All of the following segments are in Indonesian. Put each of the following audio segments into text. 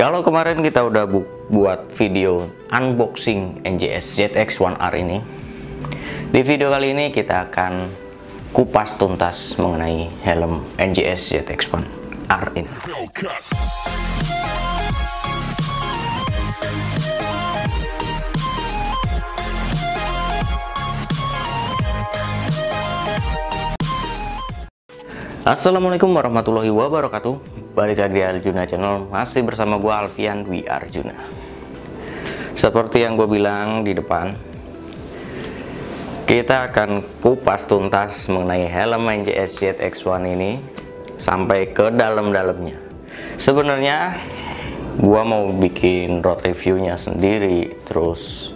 Kalau kemarin kita udah buat video unboxing NJS ZX-1R ini, di video kali ini kita akan kupas tuntas mengenai helm NJS ZX-1R ini. Assalamualaikum warahmatullahi wabarakatuh. Balik lagi di Arjuna Channel, masih bersama gue Alfian Dwi Arjuna. Seperti yang gue bilang di depan, kita akan kupas tuntas mengenai helm NJS ZX-1 ini sampai ke dalam-dalamnya. Sebenarnya gue mau bikin road reviewnya sendiri, terus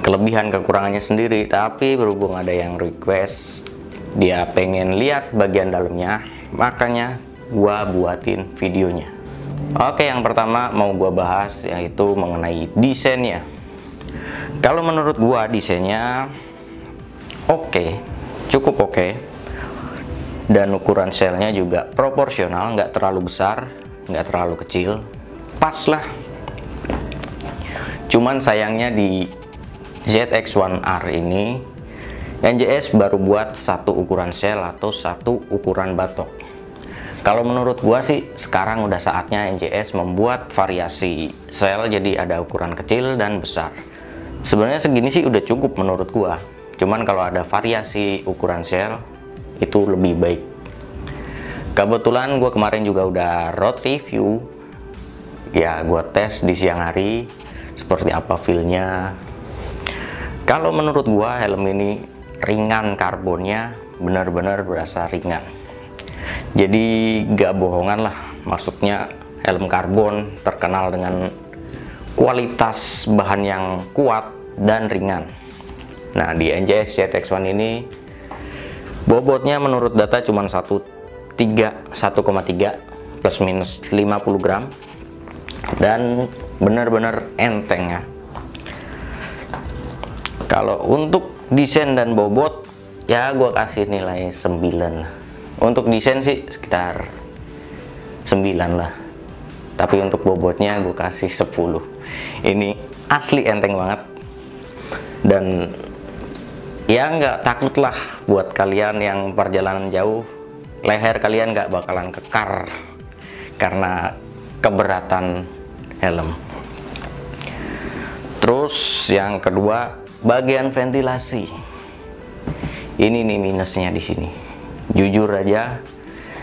kelebihan kekurangannya sendiri, tapi berhubung ada yang request dia pengen lihat bagian dalamnya, makanya gua buatin videonya. Oke, yang pertama mau gua bahas yaitu mengenai desainnya. Kalau menurut gua desainnya oke, cukup oke, dan ukuran selnya juga proporsional, nggak terlalu besar, nggak terlalu kecil, pas lah. Cuman sayangnya di ZX-1R ini NJS baru buat satu ukuran sel atau satu ukuran batok. Kalau menurut gua sih sekarang udah saatnya NJS membuat variasi sel, jadi ada ukuran kecil dan besar. Sebenarnya segini sih udah cukup menurut gua. Cuman kalau ada variasi ukuran sel itu lebih baik. Kebetulan gua kemarin juga udah road review. Ya, gua tes di siang hari seperti apa feel-nya. Kalau menurut gua helm ini ringan, karbonnya benar-benar berasa ringan. Jadi gak bohongan lah, maksudnya helm karbon terkenal dengan kualitas bahan yang kuat dan ringan. Nah, di NJS ZX-1 ini bobotnya menurut data cuma 1,3 plus minus 50 gram dan benar-benar enteng ya. Kalau untuk desain dan bobot ya gue kasih nilai 9. Untuk desain sih sekitar 9 lah, tapi untuk bobotnya gue kasih 10. Ini asli enteng banget, dan ya nggak takut lah buat kalian yang perjalanan jauh, leher kalian nggak bakalan kekar karena keberatan helm. Terus yang kedua, bagian ventilasi. Ini nih minusnya di sini. Jujur aja,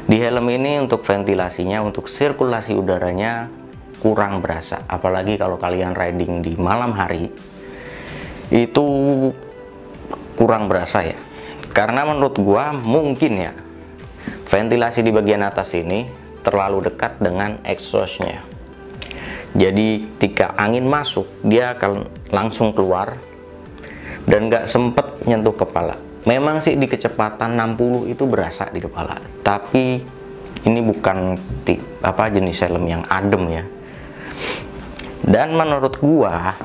di helm ini untuk ventilasinya, untuk sirkulasi udaranya kurang berasa. Apalagi kalau kalian riding di malam hari, itu kurang berasa ya. Karena menurut gua mungkin ya, ventilasi di bagian atas ini terlalu dekat dengan exhaustnya. Jadi ketika angin masuk, dia akan langsung keluar dan nggak sempet nyentuh kepala. Memang sih di kecepatan 60 itu berasa di kepala, tapi ini bukan jenis helm yang adem ya. Dan menurut gua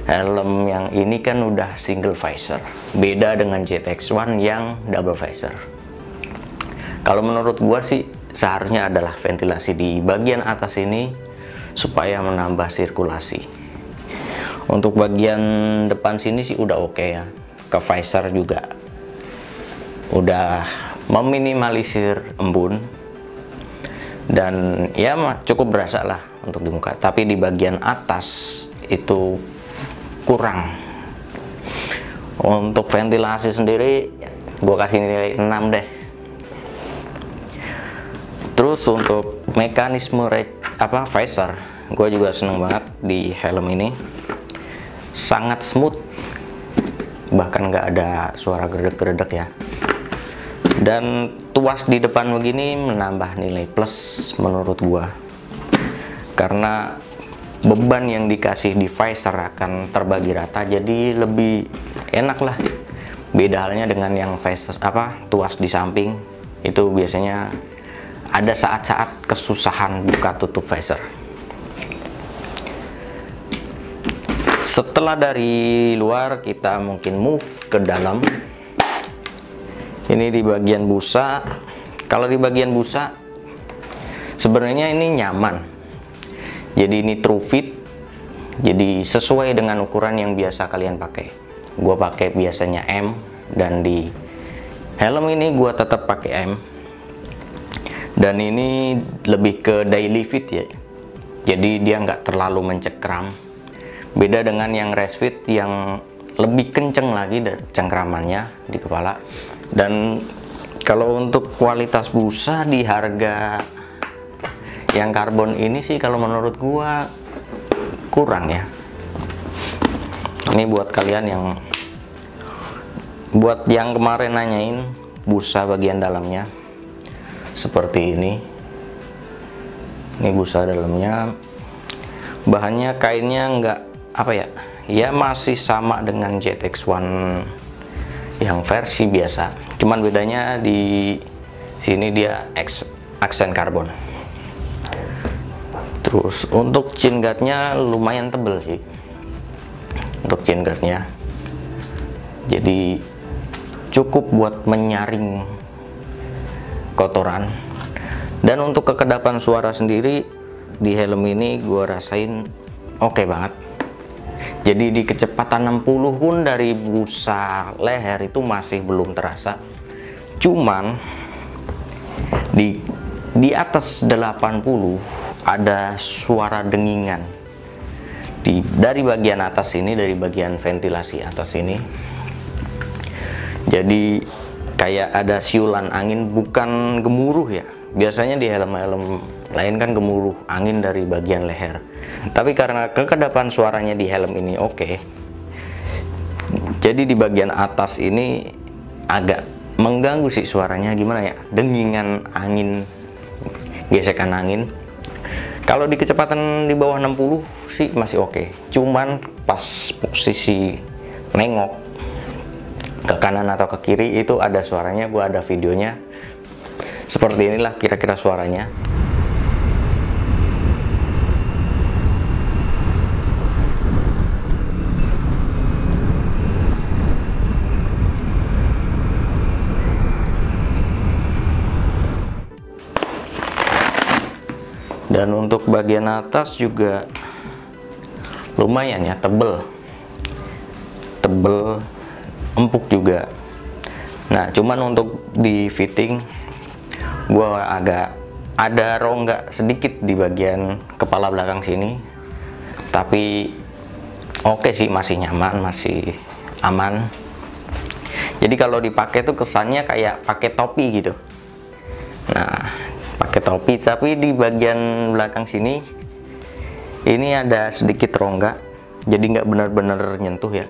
helm yang ini kan udah single visor, beda dengan ZX-1 yang double visor. Kalau menurut gua sih seharusnya adalah ventilasi di bagian atas ini supaya menambah sirkulasi. Untuk bagian depan sini sih udah oke ya, ke visor juga udah meminimalisir embun dan ya cukup berasa lah untuk di muka. Tapi di bagian atas itu kurang. Untuk ventilasi sendiri gue kasih nilai 6 deh. Terus untuk mekanisme visor, gue juga seneng banget di helm ini. Sangat smooth, bahkan nggak ada suara gredek-gredek ya. Dan tuas di depan begini menambah nilai plus menurut gua, karena beban yang dikasih di visor akan terbagi rata, jadi lebih enak lah. Beda halnya dengan yang visor tuas di samping, itu biasanya ada saat-saat kesusahan buka tutup visor. Setelah dari luar, kita mungkin move ke dalam. Ini di bagian busa. Kalau di bagian busa Sebenarnya ini nyaman, jadi ini true fit, jadi sesuai dengan ukuran yang biasa kalian pakai. Gua pakai biasanya M, dan di helm ini gua tetap pakai M, dan ini lebih ke daily fit ya, jadi dia nggak terlalu mencekram, beda dengan yang race fit yang lebih kenceng lagi cengkramannya di kepala. Dan kalau untuk kualitas busa di harga yang karbon ini sih kalau menurut gua kurang ya. Ini buat kalian yang kemarin nanyain busa bagian dalamnya seperti ini. Ini busa dalamnya, bahannya kainnya nggak apa ya, ya masih sama dengan ZX-1 yang versi biasa, cuman bedanya di sini dia aksen karbon. Terus untuk chin guardnya lumayan tebel sih untuk chin guardnya, jadi cukup buat menyaring kotoran. Dan untuk kekedapan suara sendiri di helm ini gua rasain oke banget. Jadi di kecepatan 60 pun dari busa leher itu masih belum terasa. Cuman di atas 80 ada suara dengingan dari bagian atas ini, dari bagian ventilasi atas ini. Jadi kayak ada siulan angin, bukan gemuruh ya. Biasanya di helm-helm lain kan gemuruh angin dari bagian leher. Tapi karena kekedapan suaranya di helm ini oke, jadi di bagian atas ini agak mengganggu sih suaranya, gimana ya, dengingan angin, gesekan angin. Kalau di kecepatan di bawah 60 sih masih oke, cuman pas posisi nengok ke kanan atau ke kiri itu ada suaranya. Gua ada videonya, seperti inilah kira-kira suaranya. Dan untuk bagian atas juga lumayan ya, tebel, empuk juga. Nah, cuman untuk di fitting gua agak ada rongga sedikit di bagian kepala belakang sini, tapi oke sih, masih nyaman, masih aman. Jadi kalau dipakai tuh kesannya kayak pakai topi gitu. Nah, pakai topi, tapi di bagian belakang sini ini ada sedikit rongga, jadi nggak benar-benar nyentuh ya,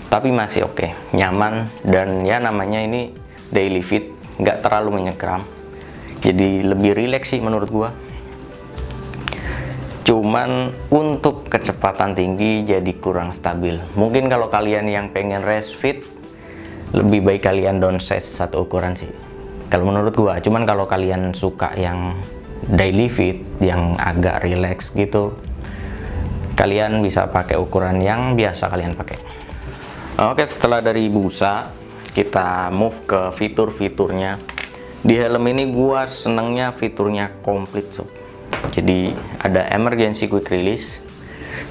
tapi masih oke, nyaman. Dan ya namanya ini daily fit, nggak terlalu menyekram, jadi lebih rileks sih menurut gua. Cuman untuk kecepatan tinggi jadi kurang stabil. Mungkin kalau kalian yang pengen race fit, lebih baik kalian downsize satu ukuran sih kalau menurut gua. Cuman kalau kalian suka yang daily fit, yang agak relax gitu, kalian bisa pakai ukuran yang biasa kalian pakai. Oke, setelah dari busa, kita move ke fitur-fiturnya. Di helm ini gua senengnya fiturnya komplit sob. Jadi ada emergency quick release.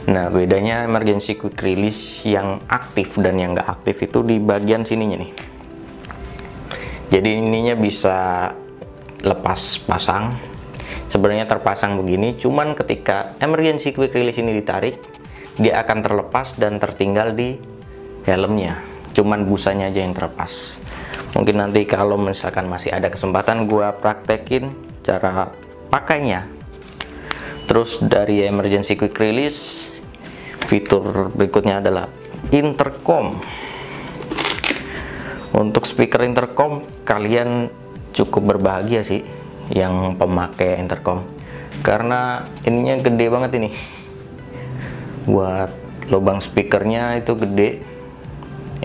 Nah, bedanya emergency quick release yang aktif dan yang nggak aktif itu di bagian sininya nih. Jadi ininya bisa lepas pasang, sebenarnya terpasang begini, cuman ketika emergency quick release ini ditarik, dia akan terlepas dan tertinggal di helmnya, cuman busanya aja yang terlepas. Mungkin nanti kalau misalkan masih ada kesempatan gua praktekin cara pakainya. Terus dari emergency quick release, fitur berikutnya adalah intercom. Untuk speaker intercom, kalian cukup berbahagia sih yang pemakai intercom, karena ininya gede banget ini. Buat lubang speakernya itu gede,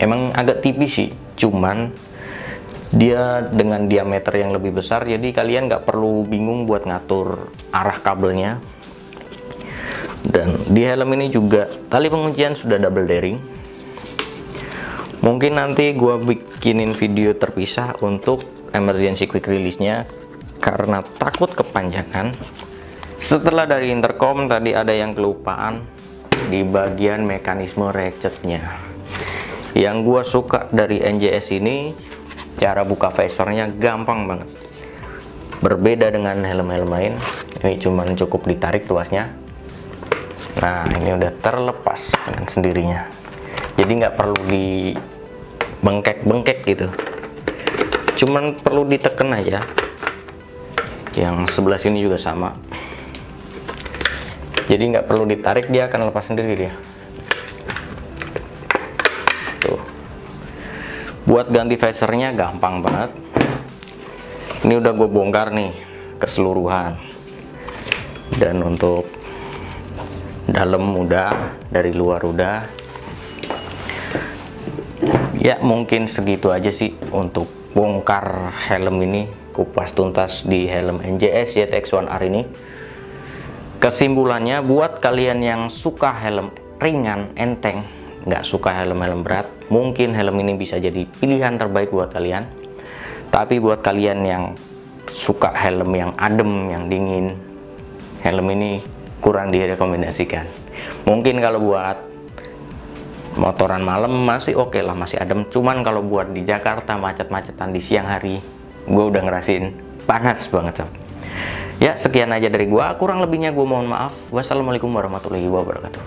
emang agak tipis sih, cuman dia dengan diameter yang lebih besar, jadi kalian nggak perlu bingung buat ngatur arah kabelnya. Dan di helm ini juga tali penguncian sudah double daring. Mungkin nanti gua bikinin video terpisah untuk emergency quick release nya, karena takut kepanjangan. Setelah dari intercom tadi ada yang kelupaan di bagian mekanisme ratchetnya. Yang gua suka dari NJS ini, cara buka phasernya gampang banget. Berbeda dengan helm-helm lain, ini cuman cukup ditarik tuasnya. Nah, ini udah terlepas dengan sendirinya. Jadi nggak perlu di bengkek-bengkek gitu. Cuman perlu ditekan aja. Yang sebelah sini juga sama. Jadi nggak perlu ditarik, dia akan lepas sendiri dia. Tuh. Buat ganti phasernya gampang banget. Ini udah gue bongkar nih keseluruhan. Dan untuk dalam udah, dari luar udah. Ya mungkin segitu aja sih untuk bongkar helm ini, kupas tuntas di helm NJS YTX1R ini. Kesimpulannya, buat kalian yang suka helm ringan, enteng, nggak suka helm-helm berat, mungkin helm ini bisa jadi pilihan terbaik buat kalian. Tapi buat kalian yang suka helm yang adem, yang dingin, helm ini kurang direkomendasikan. Mungkin kalau buat motoran malam masih oke lah, masih adem. Cuman kalau buat di Jakarta macet-macetan di siang hari, gue udah ngerasin panas banget sob. Ya sekian aja dari gua, kurang lebihnya gue mohon maaf. Wassalamualaikum warahmatullahi wabarakatuh.